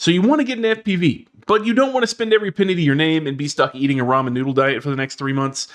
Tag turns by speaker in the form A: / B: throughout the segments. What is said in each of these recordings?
A: So you want to get an FPV, but you don't want to spend every penny to your name and be stuck eating a ramen noodle diet for the next 3 months,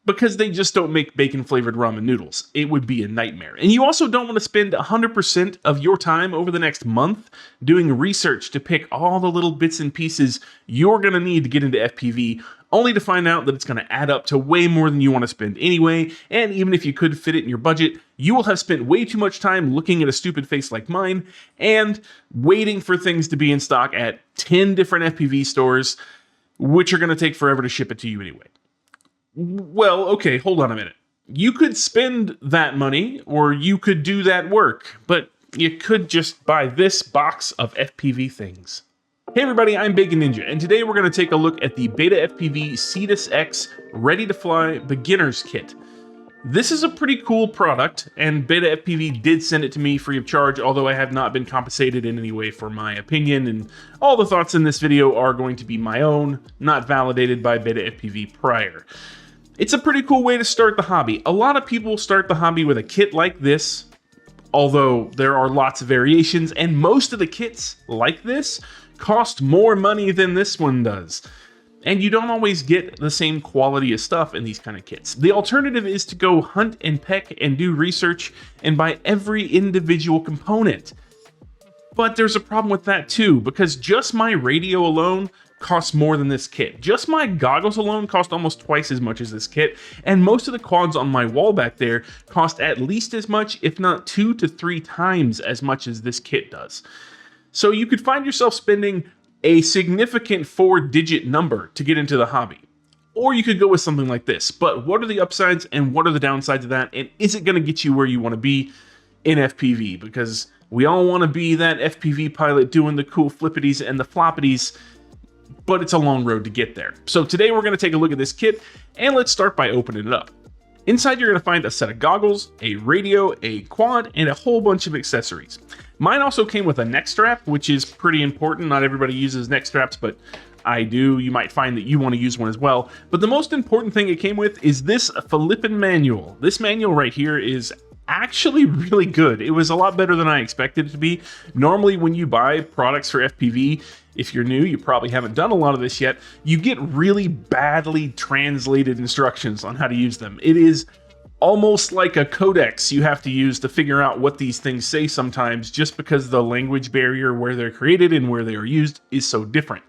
A: because they just don't make bacon-flavored ramen noodles. It would be a nightmare. And you also don't want to spend 100% of your time over the next month doing research to pick all the little bits and pieces you're going to need to get into FPV, only to find out that it's going to add up to way more than you want to spend anyway, and even if you could fit it in your budget, you will have spent way too much time looking at a stupid face like mine, and waiting for things to be in stock at 10 different FPV stores, which are going to take forever to ship it to you anyway. Well, okay, hold on a minute. You could spend that money, or you could do that work, but you could just buy this box of FPV things. Hey everybody, I'm Bacon Ninja, and today we're going to take a look at the BetaFPV Cetus X Ready to Fly Beginner's Kit. This is a pretty cool product, and BetaFPV did send it to me free of charge, although I have not been compensated in any way for my opinion, and all the thoughts in this video are going to be my own, not validated by BetaFPV prior. It's a pretty cool way to start the hobby. A lot of people start the hobby with a kit like this, although there are lots of variations, and most of the kits like this cost more money than this one does. And you don't always get the same quality of stuff in these kind of kits. The alternative is to go hunt and peck and do research and buy every individual component. But there's a problem with that too, because just my radio alone costs more than this kit. Just my goggles alone cost almost twice as much as this kit, and most of the quads on my wall back there cost at least as much, if not 2 to 3 times as much as this kit does. So you could find yourself spending a significant 4-digit number to get into the hobby. Or you could go with something like this. But what are the upsides and what are the downsides of that? And is it going to get you where you want to be in FPV? Because we all want to be that FPV pilot doing the cool flippities and the floppities, but it's a long road to get there. So today we're going to take a look at this kit, and let's start by opening it up. Inside you're going to find a set of goggles, a radio, a quad, and a whole bunch of accessories. Mine also came with a neck strap, which is pretty important. Not everybody uses neck straps, but I do. You might find that you want to use one as well. But the most important thing it came with is this flippin' manual. This manual right here is actually really good. It was a lot better than I expected it to be. Normally when you buy products for FPV, if you're new, you probably haven't done a lot of this yet, you get really badly translated instructions on how to use them. It is almost like a codex you have to use to figure out what these things say sometimes, just because the language barrier where they're created and where they are used is so different.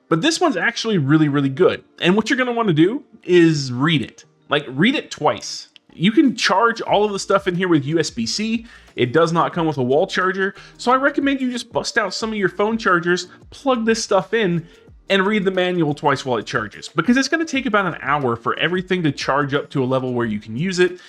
A: But this one's actually really, really good. And what you're going to want to do is read it. Like, read it twice. You can charge all of the stuff in here with USB-C. It does not come with a wall charger, so I recommend you just bust out some of your phone chargers, plug this stuff in, and read the manual twice while it charges, because it's going to take about an hour for everything to charge up to a level where you can use it.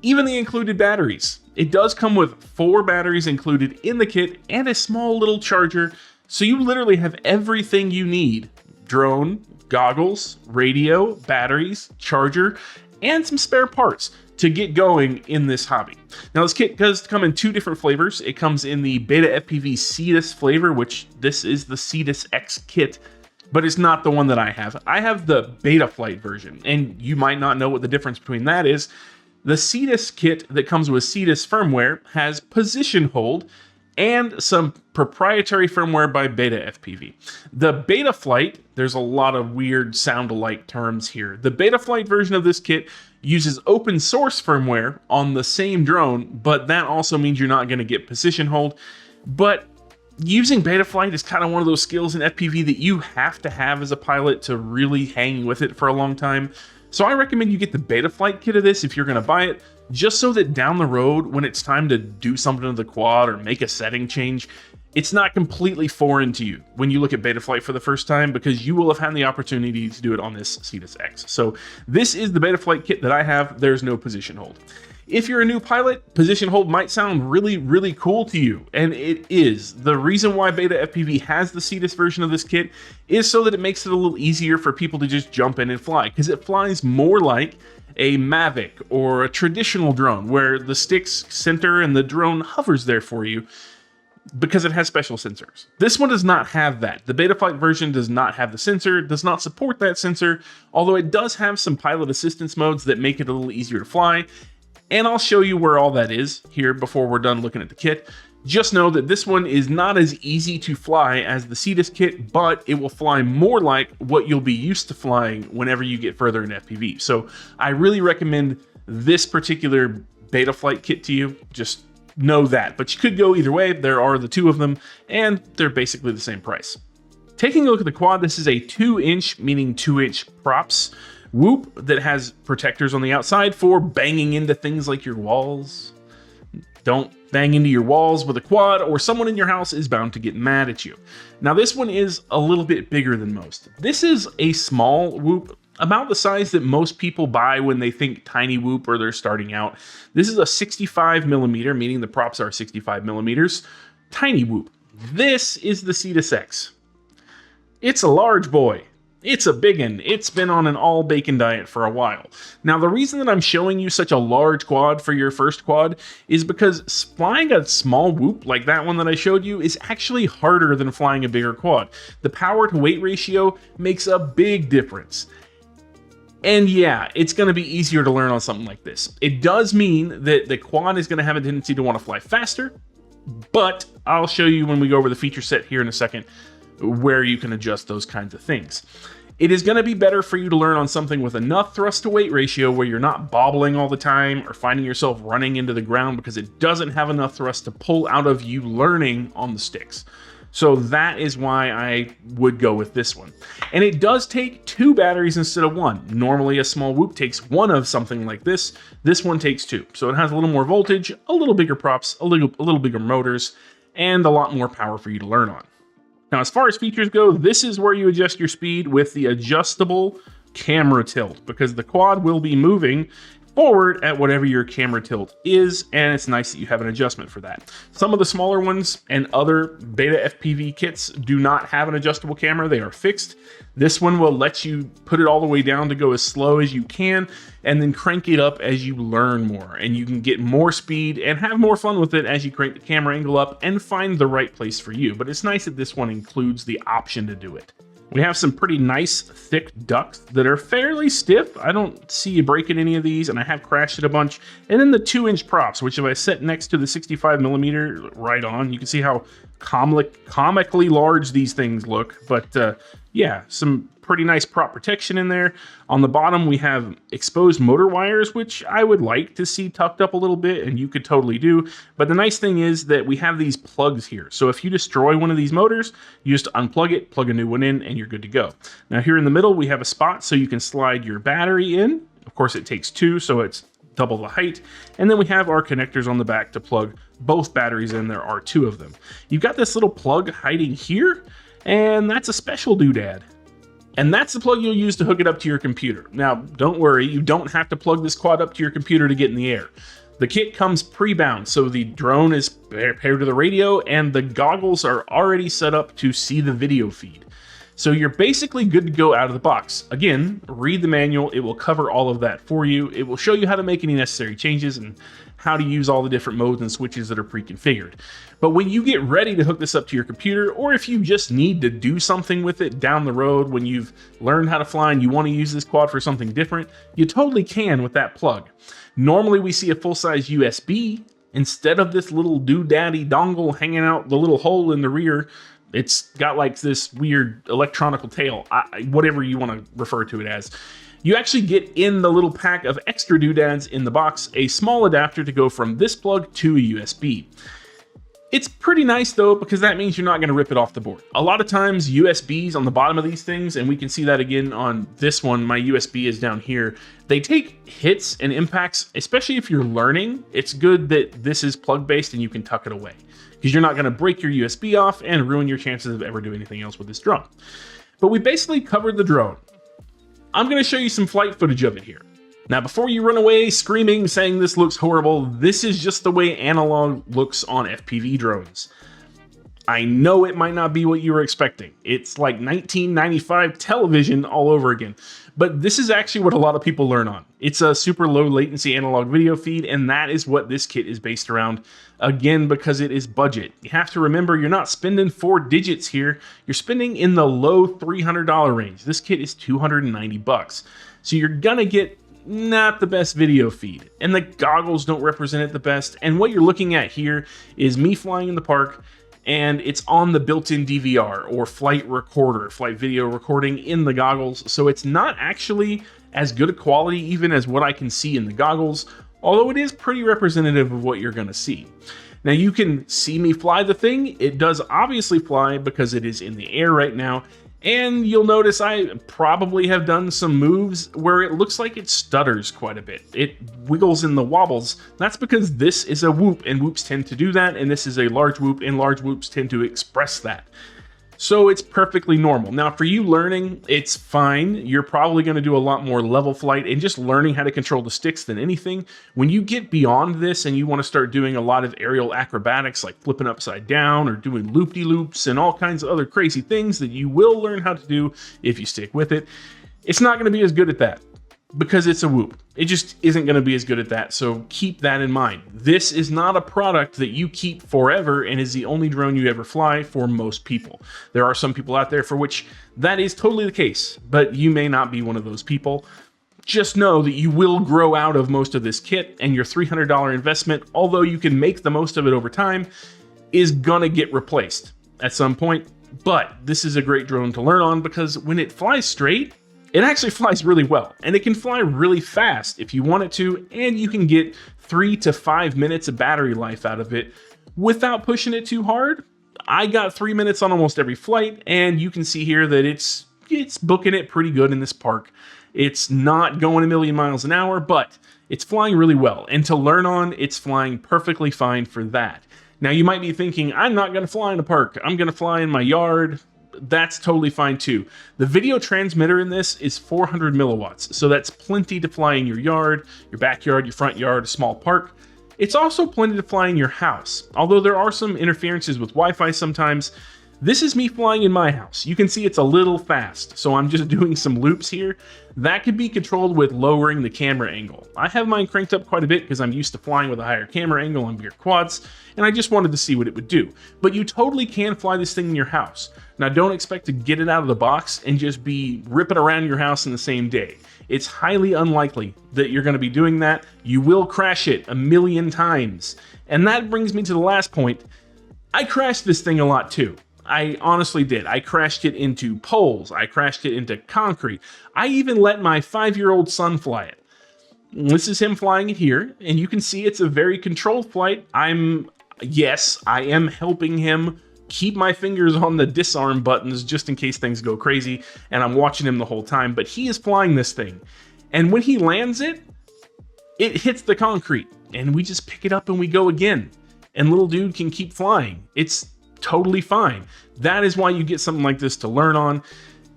A: Even the included batteries. It does come with 4 batteries included in the kit and a small little charger, so you literally have everything you need. Drone, goggles, radio, batteries, charger, and some spare parts to get going in this hobby. Now this kit does come in 2 different flavors. It comes in the BetaFPV Cetus flavor, which this is the Cetus X kit, but it's not the one that I have. I have the BetaFlight version, and you might not know what the difference between that is. The Cetus kit that comes with Cetus firmware has position hold and some proprietary firmware by BetaFPV. The BetaFlight, there's a lot of weird sound-alike terms here. The BetaFlight version of this kit uses open source firmware on the same drone, but that also means you're not going to get position hold. But using BetaFlight is kind of one of those skills in FPV that you have to have as a pilot to really hang with it for a long time. So I recommend you get the BetaFlight kit of this if you're going to buy it, just so that down the road, when it's time to do something to the quad or make a setting change, it's not completely foreign to you when you look at BetaFlight for the first time, because you will have had the opportunity to do it on this Cetus X. So this is the BetaFlight kit that I have. There's no position hold. If you're a new pilot, position hold might sound really, really cool to you, and it is. The reason why BetaFPV has the Cetus version of this kit is so that it makes it a little easier for people to just jump in and fly, because it flies more like a Mavic or a traditional drone, where the sticks center and the drone hovers there for you, because it has special sensors. This one does not have that. The BetaFlight version does not have the sensor, does not support that sensor, although it does have some pilot assistance modes that make it a little easier to fly. And I'll show you where all that is here before we're done looking at the kit. Just know that this one is not as easy to fly as the Cetus kit, but it will fly more like what you'll be used to flying whenever you get further in FPV. So I really recommend this particular BetaFlight kit to you. Just know that, but you could go either way. There are the two of them, and they're basically the same price. Taking a look at the quad, this is a 2-inch, meaning 2-inch props whoop that has protectors on the outside for banging into things like your walls. Don't bang into your walls with a quad, or someone in your house is bound to get mad at you. Now this one is a little bit bigger than most. This is a small whoop, about the size that most people buy when they think tiny whoop or they're starting out. This is a 65 millimeter, meaning the props are 65 millimeters, tiny whoop. This is the Cetus X. It's a large boy. It's a biggin. It's been on an all bacon diet for a while. Now, the reason that I'm showing you such a large quad for your first quad is because flying a small whoop like that one that I showed you is actually harder than flying a bigger quad. The power to weight ratio makes a big difference. And yeah, it's going to be easier to learn on something like this. It does mean that the quad is going to have a tendency to want to fly faster, but I'll show you when we go over the feature set here in a second where you can adjust those kinds of things. It is going to be better for you to learn on something with enough thrust to weight ratio where you're not bobbling all the time or finding yourself running into the ground because it doesn't have enough thrust to pull out of you learning on the sticks. So that is why I would go with this one. And it does take 2 batteries instead of 1. Normally a small whoop takes 1 of something like this. This one takes 2. So it has a little more voltage, a little bigger props, a little bigger motors, and a lot more power for you to learn on. Now, as far as features go, this is where you adjust your speed with the adjustable camera tilt, because the quad will be moving forward at whatever your camera tilt is, and it's nice that you have an adjustment for that. Some of the smaller ones and other BetaFPV kits do not have an adjustable camera. They are fixed. This one will let you put it all the way down to go as slow as you can, and then crank it up as you learn more, and you can get more speed and have more fun with it as you crank the camera angle up and find the right place for you. But it's nice that this one includes the option to do it. We have some pretty nice thick ducts that are fairly stiff. I don't see you breaking any of these, and I have crashed it a bunch. And then the 2-inch props, which if I set next to the 65 millimeter right on, you can see how comically large these things look. But yeah, some pretty nice prop protection in there. On the bottom, we have exposed motor wires, which I would like to see tucked up a little bit, and you could totally do. But the nice thing is that we have these plugs here. So if you destroy one of these motors, you just unplug it, plug a new one in, and you're good to go. Now here in the middle, we have a spot so you can slide your battery in. Of course, it takes 2, so it's double the height. And then we have our connectors on the back to plug both batteries in. There are 2 of them. You've got this little plug hiding here, and that's a special doodad. And that's the plug you'll use to hook it up to your computer. Now, don't worry, you don't have to plug this quad up to your computer to get in the air. The kit comes pre-bound, so the drone is paired to the radio, and the goggles are already set up to see the video feed. So you're basically good to go out of the box. Again, read the manual, it will cover all of that for you. It will show you how to make any necessary changes and how to use all the different modes and switches that are pre-configured. But when you get ready to hook this up to your computer, or if you just need to do something with it down the road when you've learned how to fly and you want to use this quad for something different, you totally can with that plug. Normally we see a full-size USB instead of this little doodaddy dongle hanging out the little hole in the rear. It's got like this weird electronical tail, whatever you want to refer to it as. You actually get in the little pack of extra doodads in the box a small adapter to go from this plug to a USB. It's pretty nice though, because that means you're not going to rip it off the board. A lot of times USBs on the bottom of these things, and we can see that again on this one, my USB is down here, they take hits and impacts, especially if you're learning. It's good that this is plug based and you can tuck it away, because you're not going to break your USB off and ruin your chances of ever doing anything else with this drone. But we basically covered the drone. I'm going to show you some flight footage of it here. Now, before you run away screaming, saying this looks horrible, this is just the way analog looks on FPV drones. I know it might not be what you were expecting. It's like 1995 television all over again. But this is actually what a lot of people learn on. It's a super low latency analog video feed, and that is what this kit is based around. Again, because it is budget. You have to remember, you're not spending 4 digits here. You're spending in the low $300 range. This kit is $290. So you're gonna get not the best video feed, and the goggles don't represent it the best. And what you're looking at here is me flying in the park, and it's on the built-in DVR or flight recorder, flight video recording in the goggles. So it's not actually as good a quality even as what I can see in the goggles, although it is pretty representative of what you're gonna see. Now you can see me fly the thing. It does obviously fly because it is in the air right now. And you'll notice I probably have done some moves where it looks like it stutters quite a bit. It wiggles in the wobbles. That's because this is a whoop, and whoops tend to do that, and this is a large whoop, and large whoops tend to express that. So it's perfectly normal. Now for you learning, it's fine. You're probably going to do a lot more level flight and just learning how to control the sticks than anything. When you get beyond this and you want to start doing a lot of aerial acrobatics like flipping upside down or doing loop-de-loops and all kinds of other crazy things that you will learn how to do if you stick with it, it's not going to be as good at that because it's a whoop. It just isn't going to be as good at that, so keep that in mind. This is not a product that you keep forever and is the only drone you ever fly for most people. There are some people out there for which that is totally the case, but you may not be one of those people. Just know that you will grow out of most of this kit, and your $300 investment, although you can make the most of it over time, is gonna get replaced at some point. But this is a great drone to learn on because when it flies straight, it actually flies really well, and it can fly really fast if you want it to, and you can get 3 to 5 minutes of battery life out of it without pushing it too hard. I got 3 minutes on almost every flight, and you can see here that it's booking it pretty good in this park. It's not going a million miles an hour, but it's flying really well, and to learn on, it's flying perfectly fine for that. Now you might be thinking, I'm not going to fly in a park, I'm going to fly in my yard. That's totally fine too. The video transmitter in this is 400 milliwatts, so that's plenty to fly in your yard, your backyard, your front yard, a small park. It's also plenty to fly in your house, although there are some interferences with Wi-Fi sometimes. This is me flying in my house. You can see it's a little fast, so I'm just doing some loops here. That could be controlled with lowering the camera angle. I have mine cranked up quite a bit because I'm used to flying with a higher camera angle on bigger quads, and I just wanted to see what it would do. But you totally can fly this thing in your house. Now don't expect to get it out of the box and just be ripping around your house in the same day. It's highly unlikely that you're going to be doing that. You will crash it a million times. And that brings me to the last point. I crashed this thing a lot too. I honestly did. I crashed it into poles. I crashed it into concrete. I even let my 5-year-old son fly it. This is him flying it here, and you can see it's a very controlled flight. Yes, I am helping him keep my fingers on the disarm buttons just in case things go crazy, and I'm watching him the whole time, but he is flying this thing. And when he lands it, it hits the concrete, and we just pick it up and we go again. And little dude can keep flying. It's totally fine. That is why you get something like this to learn on,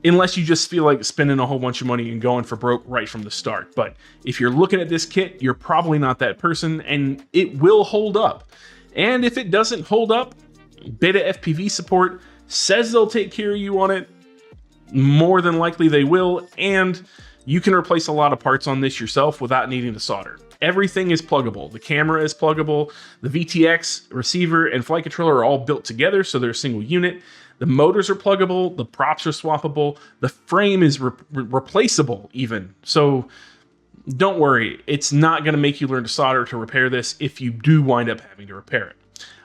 A: unless you just feel like spending a whole bunch of money and going for broke right from the start. But if you're looking at this kit, you're probably not that person, and it will hold up. And if it doesn't hold up, BetaFPV support says they'll take care of you on it. More than likely they will, and you can replace a lot of parts on this yourself without needing to solder. Everything is pluggable. The camera is pluggable. The VTX, receiver, and flight controller are all built together, so they're a single unit. The motors are pluggable. The props are swappable. The frame is replaceable even. So don't worry. It's not going to make you learn to solder to repair this if you do wind up having to repair it.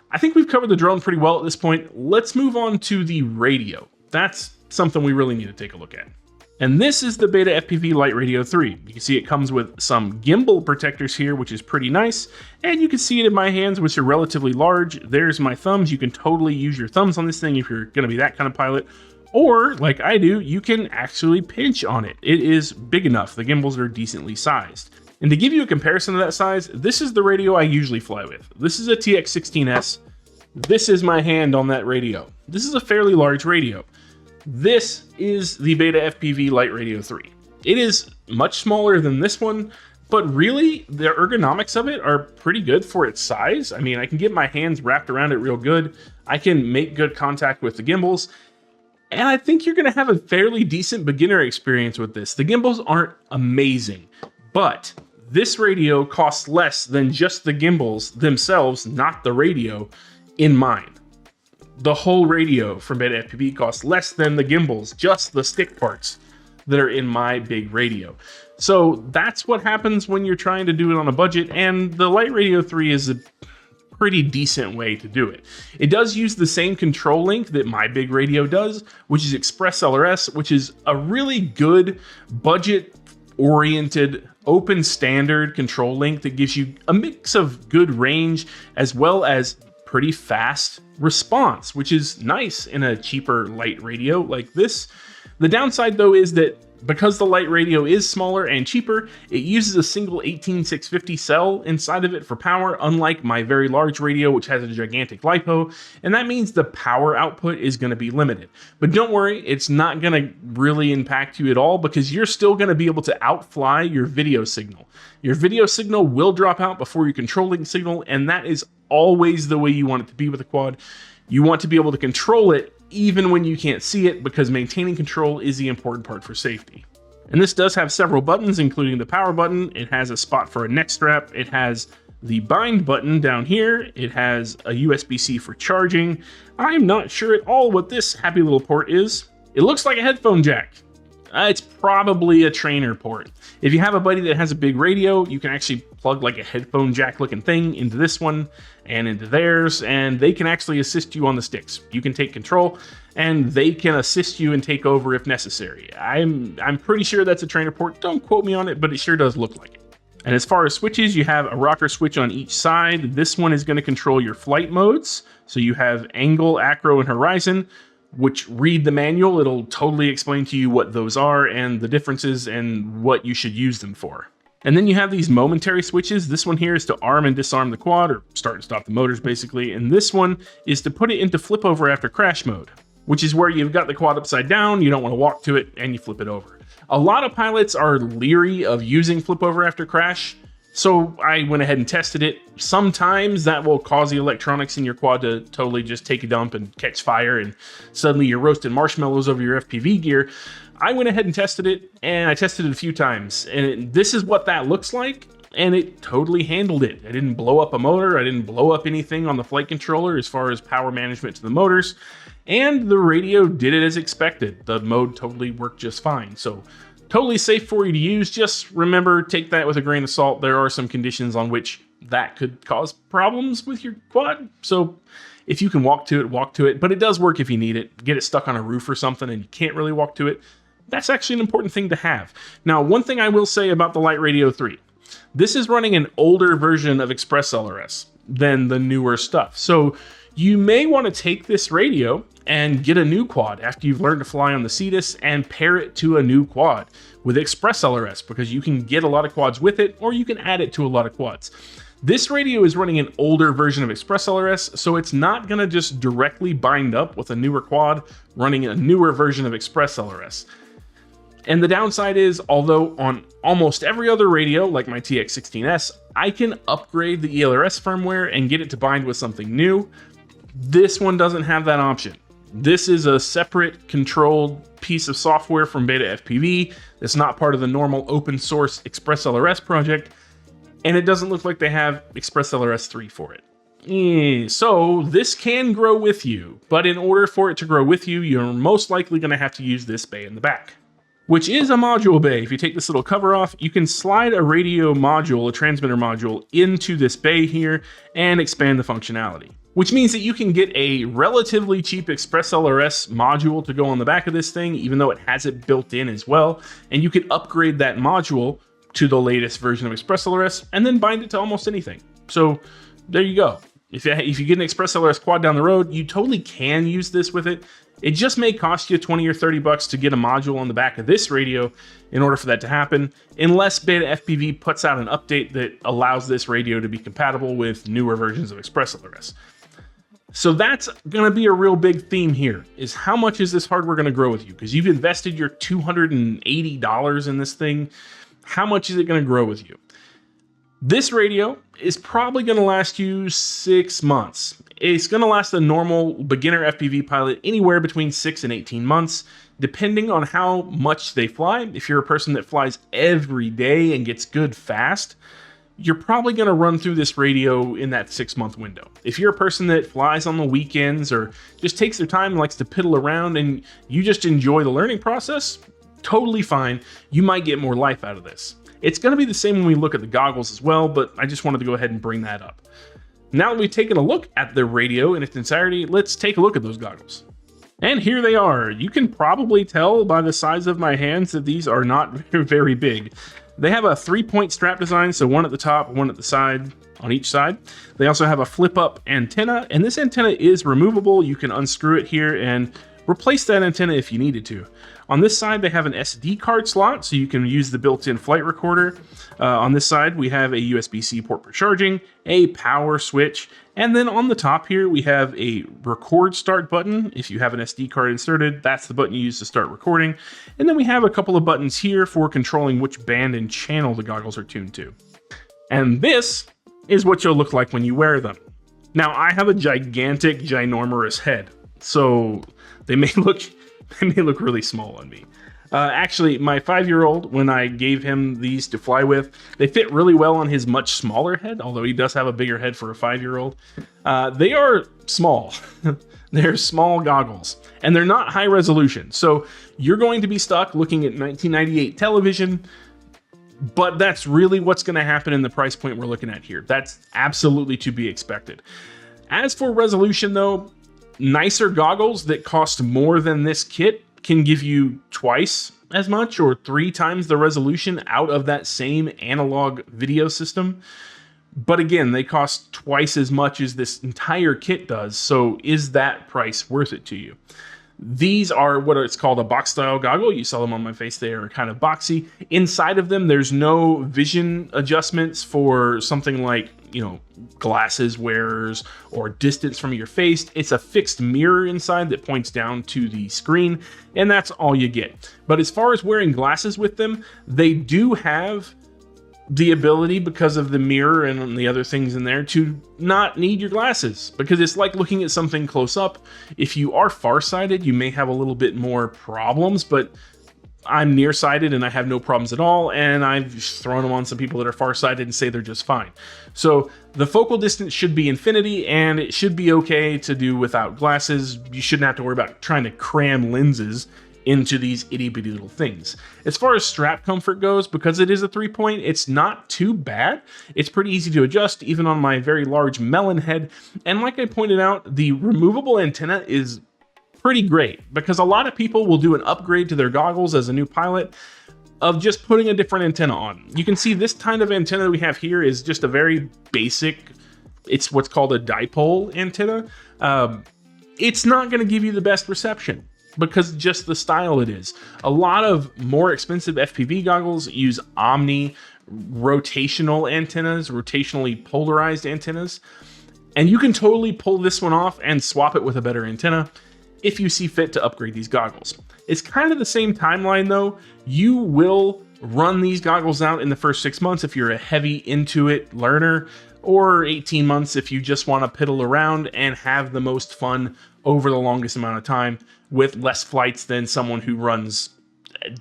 A: I think we've covered the drone pretty well at this point. Let's move on to the radio. That's something we really need to take a look at. And this is the BetaFPV Light Radio 3. You can see it comes with some gimbal protectors here, which is pretty nice. And you can see it in my hands, which are relatively large. There's my thumbs. You can totally use your thumbs on this thing if you're going to be that kind of pilot. Or, like I do, you can actually pinch on it. It is big enough. The gimbals are decently sized. And to give you a comparison of that size, this is the radio I usually fly with. This is a TX16S. This is my hand on that radio. This is a fairly large radio. This is the BetaFPV Light Radio 3. It is much smaller than this one, but really the ergonomics of it are pretty good for its size. I mean, I can get my hands wrapped around it real good. I can make good contact with the gimbals, and I think you're going to have a fairly decent beginner experience with this. The gimbals aren't amazing, but this radio costs less than just the gimbals themselves, not the radio, in mine. The whole radio from BetaFPV costs less than the gimbals, just the stick parts. that are in my big radio. So that's what happens when you're trying to do it on a budget, and the LiteRadio 3 is a pretty decent way to do it. It does use the same control link that my big radio does, which is ExpressLRS, which is a really good budget-oriented open standard control link that gives you a mix of good range as well as pretty fast response, which is nice in a cheaper light radio like this. The downside though is that because the light radio is smaller and cheaper, it uses a single 18650 cell inside of it for power, unlike my very large radio, which has a gigantic LiPo, and that means the power output is going to be limited. But don't worry, it's not going to really impact you at all because you're still going to be able to outfly your video signal. Your video signal will drop out before your controlling signal, and that is always the way you want it to be with a quad. You want to be able to control it even when you can't see it, because maintaining control is the important part for safety. And this does have several buttons, including the power button. It has a spot for a neck strap. It has the bind button down here. It has a USB-C for charging. I'm not sure at all what this happy little port is. It looks like a headphone jack. It's probably a trainer port. If you have a buddy that has a big radio, you can actually plug like a headphone jack looking thing into this one and into theirs, and they can actually assist you on the sticks. You can take control and they can assist you and take over if necessary. I'm pretty sure that's a trainer port. Don't quote me on it, but it sure does look like it. And as far as switches, you have a rocker switch on each side. This one is going to control your flight modes. So you have angle, acro, and horizon, which read the manual. It'll totally explain to you what those are and the differences and what you should use them for. And then you have these momentary switches. This one here is to arm and disarm the quad, or start and stop the motors basically. And this one is to put it into flip over after crash mode, which is where you've got the quad upside down, you don't want to walk to it, and you flip it over. A lot of pilots are leery of using flip over after crash, so I went ahead and tested it. Sometimes that will cause the electronics in your quad to totally just take a dump and catch fire, and suddenly you're roasting marshmallows over your FPV gear. I went ahead and tested it, and I tested it a few times, and this is what that looks like, and it totally handled it. I didn't blow up a motor, I didn't blow up anything on the flight controller as far as power management to the motors, and the radio did it as expected. The mode totally worked just fine, so totally safe for you to use. Just remember, take that with a grain of salt. There are some conditions on which that could cause problems with your quad. So if you can walk to it, walk to it. But it does work if you need it. Get it stuck on a roof or something and you can't really walk to it. That's actually an important thing to have. Now, one thing I will say about the LiteRadio 3. This is running an older version of ExpressLRS than the newer stuff. So you may want to take this radio and get a new quad after you've learned to fly on the Cetus and pair it to a new quad with ExpressLRS, because you can get a lot of quads with it, or you can add it to a lot of quads. This radio is running an older version of ExpressLRS, so it's not going to just directly bind up with a newer quad running a newer version of ExpressLRS. And the downside is, although on almost every other radio, like my TX16S, I can upgrade the ELRS firmware and get it to bind with something new, this one doesn't have that option. This is a separate controlled piece of software from BetaFPV that's not part of the normal open source ExpressLRS project, and it doesn't look like they have ExpressLRS 3 for it. So this can grow with you, but in order for it to grow with you, you're most likely going to have to use this bay in the back, which is a module bay. If you take this little cover off, you can slide a radio module, a transmitter module, into this bay here and expand the functionality. Which means that you can get a relatively cheap ExpressLRS module to go on the back of this thing, even though it has it built in as well. And you can upgrade that module to the latest version of ExpressLRS and then bind it to almost anything. So there you go. If you get an ExpressLRS quad down the road, you totally can use this with it. It just may cost you 20 or 30 bucks to get a module on the back of this radio in order for that to happen, unless BetaFPV puts out an update that allows this radio to be compatible with newer versions of ExpressLRS. So that's going to be a real big theme here, is how much is this hardware going to grow with you? Because you've invested your $280 in this thing. How much is it going to grow with you? This radio is probably going to last you 6 months. It's going to last a normal beginner FPV pilot anywhere between 6 and 18 months, depending on how much they fly. If you're a person that flies every day and gets good fast, you're probably going to run through this radio in that 6-month window. If you're a person that flies on the weekends or just takes their time and likes to piddle around and you just enjoy the learning process, totally fine. You might get more life out of this. It's going to be the same when we look at the goggles as well, but I just wanted to go ahead and bring that up. Now that we've taken a look at the radio in its entirety, let's take a look at those goggles. And here they are. You can probably tell by the size of my hands that these are not very big. They have a 3-point strap design, so one at the top, one at the side, on each side. They also have a flip-up antenna, and this antenna is removable. You can unscrew it here and replace that antenna if you needed to. On this side, they have an SD card slot, so you can use the built-in flight recorder. On this side, we have a USB-C port for charging, a power switch, and then on the top here, we have a record start button. If you have an SD card inserted, that's the button you use to start recording. And then we have a couple of buttons here for controlling which band and channel the goggles are tuned to. And this is what you'll look like when you wear them. Now, I have a gigantic, ginormous head, so they may look really small on me. Actually, my 5-year-old, when I gave him these to fly with, they fit really well on his much smaller head, although he does have a bigger head for a 5-year-old. They are small. They're small goggles, and they're not high resolution. So you're going to be stuck looking at 1998 television, but that's really what's going to happen in the price point we're looking at here. That's absolutely to be expected. As for resolution, though, nicer goggles that cost more than this kit can give you twice as much or 3 times the resolution out of that same analog video system. But again, they cost twice as much as this entire kit does. So is that price worth it to you? These are what it's called a box style goggle. You saw them on my face. They are kind of boxy. Inside of them, there's no vision adjustments for something like, glasses wearers or distance from your face. It's a fixed mirror inside that points down to the screen, and that's all you get. But as far as wearing glasses with them, they do have the ability, because of the mirror and the other things in there, to not need your glasses, because it's like looking at something close up. If you are farsighted, you may have a little bit more problems, but I'm nearsighted and I have no problems at all, and I've thrown them on some people that are farsighted and say they're just fine. So the focal distance should be infinity, and it should be okay to do without glasses. You shouldn't have to worry about trying to cram lenses into these itty-bitty little things. As far as strap comfort goes, because it is a 3-point, it's not too bad. It's pretty easy to adjust, even on my very large melon head. And like I pointed out, the removable antenna is pretty great, because a lot of people will do an upgrade to their goggles as a new pilot of just putting a different antenna on. You can see this kind of antenna we have here is just a very basic, it's what's called a dipole antenna. It's not going to give you the best reception, because just the style it is. A lot of more expensive FPV goggles use omni rotational antennas, rotationally polarized antennas, and you can totally pull this one off and swap it with a better antenna if you see fit to upgrade these goggles. It's kind of the same timeline though. You will run these goggles out in the first 6 months if you're a heavy Intuit learner, or 18 months if you just want to piddle around and have the most fun over the longest amount of time with less flights than someone who runs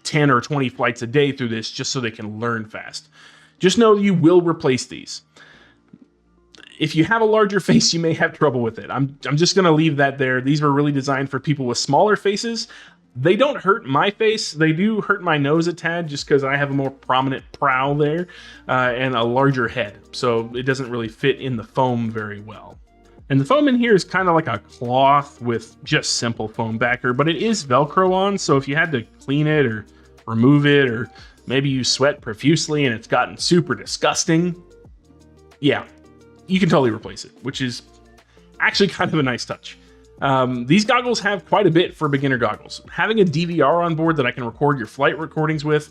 A: 10 or 20 flights a day through this just so they can learn fast. Just know you will replace these. If you have a larger face, you may have trouble with it. I'm just going to leave that there. These were really designed for people with smaller faces. They don't hurt my face. They do hurt my nose a tad just because I have a more prominent brow there and a larger head. So it doesn't really fit in the foam very well. And the foam in here is kind of like a cloth with just simple foam backer, but it is Velcro on. So if you had to clean it or remove it, or maybe you sweat profusely and it's gotten super disgusting, yeah, you can totally replace it, which is actually kind of a nice touch. These goggles have quite a bit for beginner goggles. Having a DVR on board that I can record your flight recordings with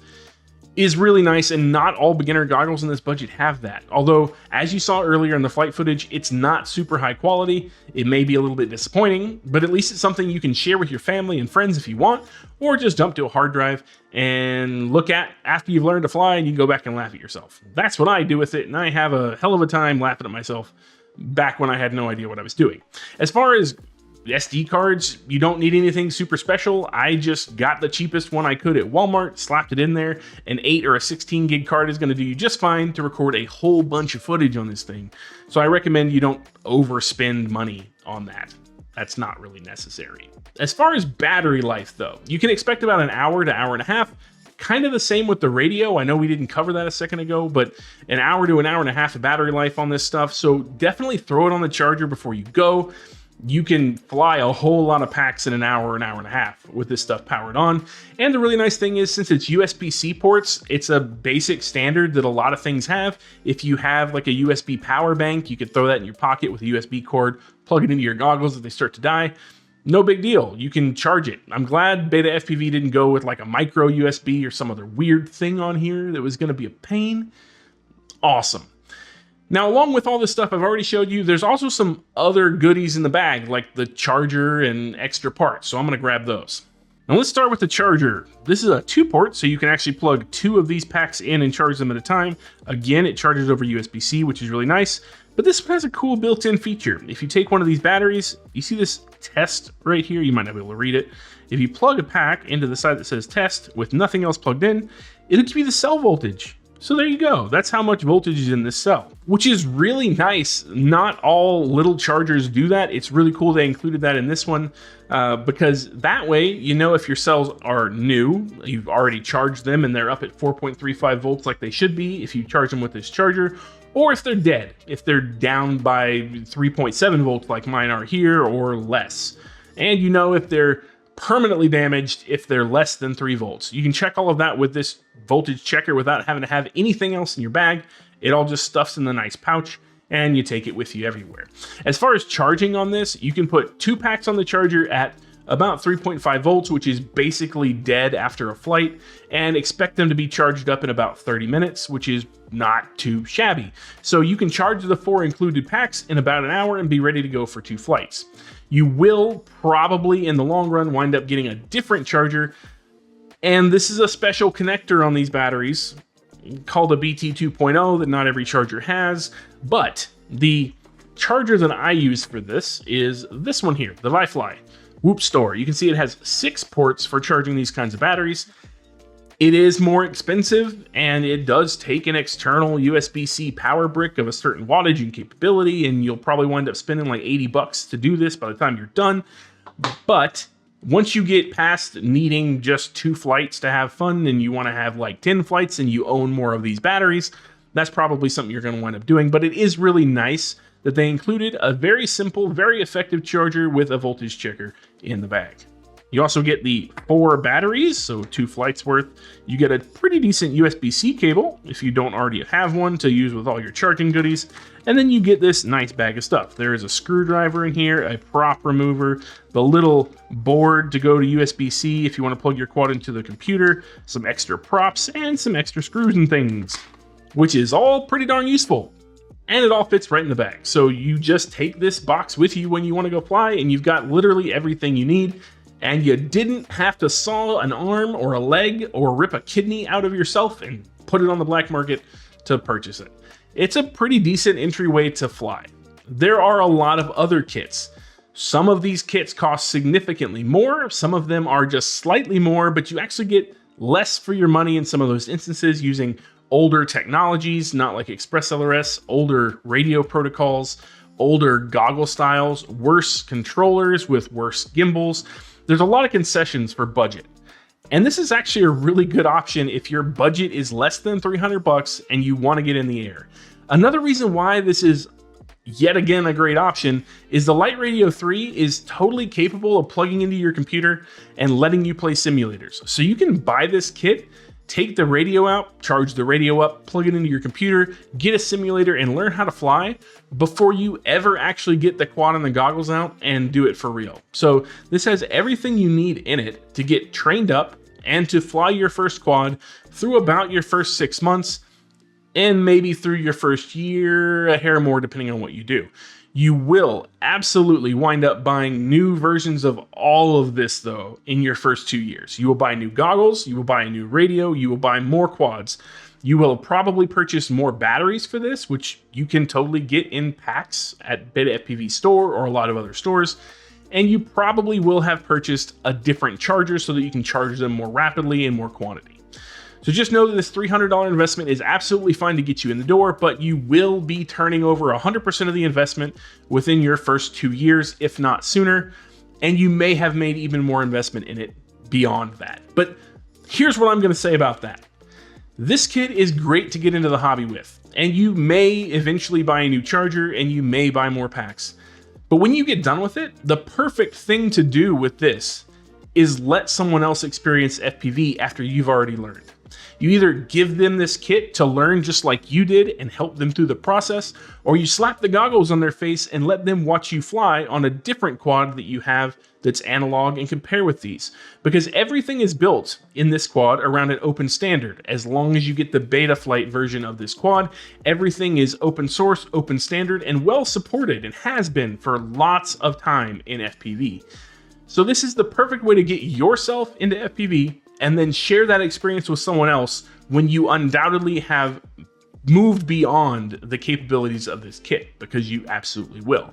A: is really nice, and not all beginner goggles in this budget have that. Although, as you saw earlier in the flight footage, it's not super high quality. It may be a little bit disappointing, but at least it's something you can share with your family and friends if you want, or just dump to a hard drive and look at after you've learned to fly, and you can go back and laugh at yourself. That's what I do with it, and I have a hell of a time laughing at myself back when I had no idea what I was doing. As far as SD cards, you don't need anything super special. I just got the cheapest one I could at Walmart, slapped it in there. An 8 or a 16 gig card is going to do you just fine to record a whole bunch of footage on this thing. So I recommend you don't overspend money on that. that's not really necessary. As far as battery life though, you can expect about an hour to hour and a half. Kind of the same with the radio. I know we didn't cover that a second ago, but an hour to an hour and a half of battery life on this stuff. So definitely throw it on the charger before you go. You can fly a whole lot of packs in an hour and a half with this stuff powered on. And the really nice thing is, since it's USB-C ports, it's a basic standard that a lot of things have. If you have like a USB power bank, you could throw that in your pocket with a USB cord, plug it into your goggles if they start to die. No big deal. You can charge it. I'm glad BetaFPV didn't go with like a micro USB or some other weird thing on here that was going to be a pain. Awesome. Now, along with all this stuff I've already showed you, there's also some other goodies in the bag, like the charger and extra parts. So I'm going to grab those. Now let's start with the charger. This is a 2-port, so you can actually plug 2 of these packs in and charge them at a time. Again, it charges over USB-C, which is really nice. But this one has a cool built-in feature. If you take one of these batteries, you see this test right here, you might not be able to read it. If you plug a pack into the side that says test with nothing else plugged in, it'll give you the cell voltage. So there you go. That's how much voltage is in this cell, which is really nice. Not all little chargers do that. It's really cool they included that in this one because that way, you know, if your cells are new, you've already charged them and they're up at 4.35 volts like they should be if you charge them with this charger, or if they're dead, if they're down by 3.7 volts like mine are here or less. And you know if they're permanently damaged if they're less than 3 volts. You can check all of that with this voltage checker without having to have anything else in your bag. It all just stuffs in the nice pouch and you take it with you everywhere. As far as charging on this, you can put 2 packs on the charger at about 3.5 volts, which is basically dead after a flight, and expect them to be charged up in about 30 minutes, which is not too shabby. So you can charge the 4 included packs in about an hour and be ready to go for 2 flights. You will probably, in the long run, wind up getting a different charger, and this is a special connector on these batteries called a BT 2.0 that not every charger has, but the charger that I use for this is this one here, the iFlight. Whoop Store. You can see it has 6 ports for charging these kinds of batteries. It is more expensive and it does take an external USB-C power brick of a certain wattage and capability, and you'll probably wind up spending like 80 bucks to do this by the time you're done. But once you get past needing just 2 flights to have fun and you want to have like 10 flights and you own more of these batteries, that's probably something you're going to wind up doing. But it is really nice that they included a very simple, very effective charger with a voltage checker in the bag. You also get the 4 batteries, so 2 flights worth. You get a pretty decent USB-C cable, if you don't already have one, to use with all your charging goodies. And then you get this nice bag of stuff. There is a screwdriver in here, a prop remover, the little board to go to USB-C if you want to plug your quad into the computer, some extra props, and some extra screws and things, which is all pretty darn useful. And it all fits right in the bag. So you just take this box with you when you want to go fly, and you've got literally everything you need. And you didn't have to saw an arm or a leg or rip a kidney out of yourself and put it on the black market to purchase it. It's a pretty decent entryway to fly. There are a lot of other kits. Some of these kits cost significantly more. Some of them are just slightly more, but you actually get less for your money in some of those instances using older technologies, not like Express LRS, older radio protocols, older goggle styles, worse controllers with worse gimbals. There's a lot of concessions for budget. And this is actually a really good option if your budget is less than 300 bucks and you want to get in the air. Another reason why this is yet again a great option is the Light Radio 3 is totally capable of plugging into your computer and letting you play simulators. So you can buy this kit, take the radio out, charge the radio up, plug it into your computer, get a simulator, and learn how to fly before you ever actually get the quad and the goggles out and do it for real. So this has everything you need in it to get trained up and to fly your first quad through about your first 6 months and maybe through your first year, a hair more depending on what you do. You will absolutely wind up buying new versions of all of this, though, in your first 2 years. You will buy new goggles, you will buy a new radio, you will buy more quads. You will probably purchase more batteries for this, which you can totally get in packs at BetaFPV store or a lot of other stores. And you probably will have purchased a different charger so that you can charge them more rapidly and more quantity. So just know that this $300 investment is absolutely fine to get you in the door, but you will be turning over 100% of the investment within your first 2 years, if not sooner. And you may have made even more investment in it beyond that. But here's what I'm going to say about that. This kit is great to get into the hobby with, and you may eventually buy a new charger and you may buy more packs. But when you get done with it, the perfect thing to do with this is let someone else experience FPV after you've already learned. You either give them this kit to learn just like you did and help them through the process, or you slap the goggles on their face and let them watch you fly on a different quad that you have that's analog and compare with these. Because everything is built in this quad around an open standard. As long as you get the BetaFlight version of this quad, everything is open source, open standard, and well supported, and has been for lots of time in FPV. So this is the perfect way to get yourself into FPV and then share that experience with someone else when you undoubtedly have moved beyond the capabilities of this kit, because you absolutely will.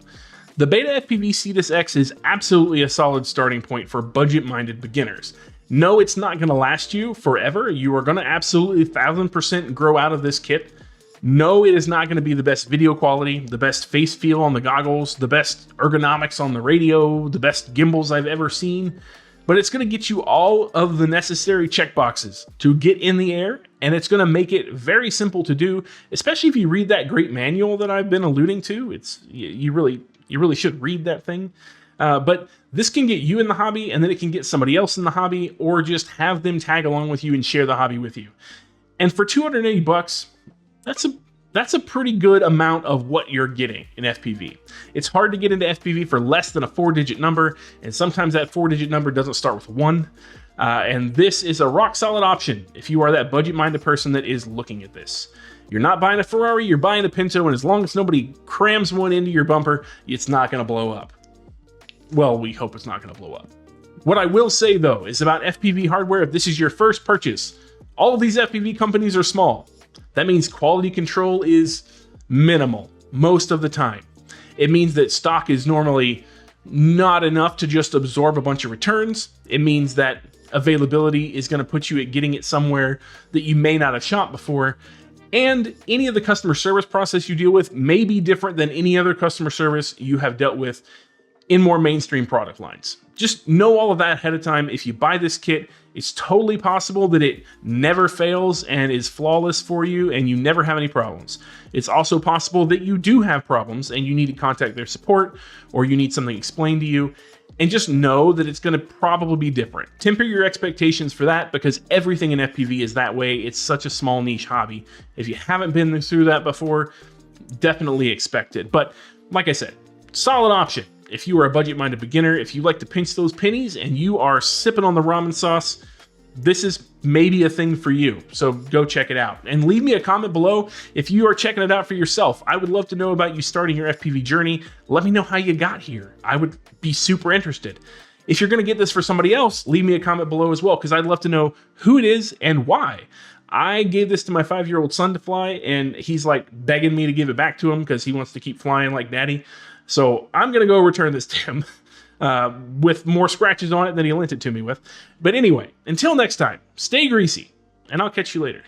A: The BetaFPV Cetus X is absolutely a solid starting point for budget-minded beginners. No, it's not going to last you forever. You are going to absolutely 1000% grow out of this kit. No, it is not going to be the best video quality, the best face feel on the goggles, the best ergonomics on the radio, the best gimbals I've ever seen. But it's going to get you all of the necessary checkboxes to get in the air, and it's going to make it very simple to do, especially if you read that great manual that I've been alluding to. You really should read that thing. But this can get you in the hobby, and then it can get somebody else in the hobby, or just have them tag along with you and share the hobby with you. And for $280, that's a pretty good amount of what you're getting in FPV. It's hard to get into FPV for less than a 4-digit number, and sometimes that 4-digit number doesn't start with 1. And this is a rock solid option if you are that budget-minded person that is looking at this. You're not buying a Ferrari, you're buying a Pinto, and as long as nobody crams one into your bumper, it's not going to blow up. Well, we hope it's not going to blow up. What I will say, though, is about FPV hardware, if this is your first purchase, all of these FPV companies are small. That means quality control is minimal most of the time. It means that stock is normally not enough to just absorb a bunch of returns. It means that availability is going to put you at getting it somewhere that you may not have shot before. And any of the customer service process you deal with may be different than any other customer service you have dealt with in more mainstream product lines. Just know all of that ahead of time. If you buy this kit, it's totally possible that it never fails and is flawless for you and you never have any problems. It's also possible that you do have problems and you need to contact their support, or you need something explained to you. And just know that it's going to probably be different. Temper your expectations for that, because everything in FPV is that way. It's such a small niche hobby. If you haven't been through that before, definitely expect it. But like I said, solid option. If you are a budget-minded beginner, if you like to pinch those pennies and you are sipping on the ramen sauce, this is maybe a thing for you. So go check it out. And leave me a comment below if you are checking it out for yourself. I would love to know about you starting your FPV journey. Let me know how you got here. I would be super interested. If you're going to get this for somebody else, leave me a comment below as well, because I'd love to know who it is and why. I gave this to my 5-year-old son to fly, and he's like begging me to give it back to him because he wants to keep flying like daddy. So I'm going to go return this to him with more scratches on it than he lent it to me with. But anyway, until next time, stay greasy, and I'll catch you later.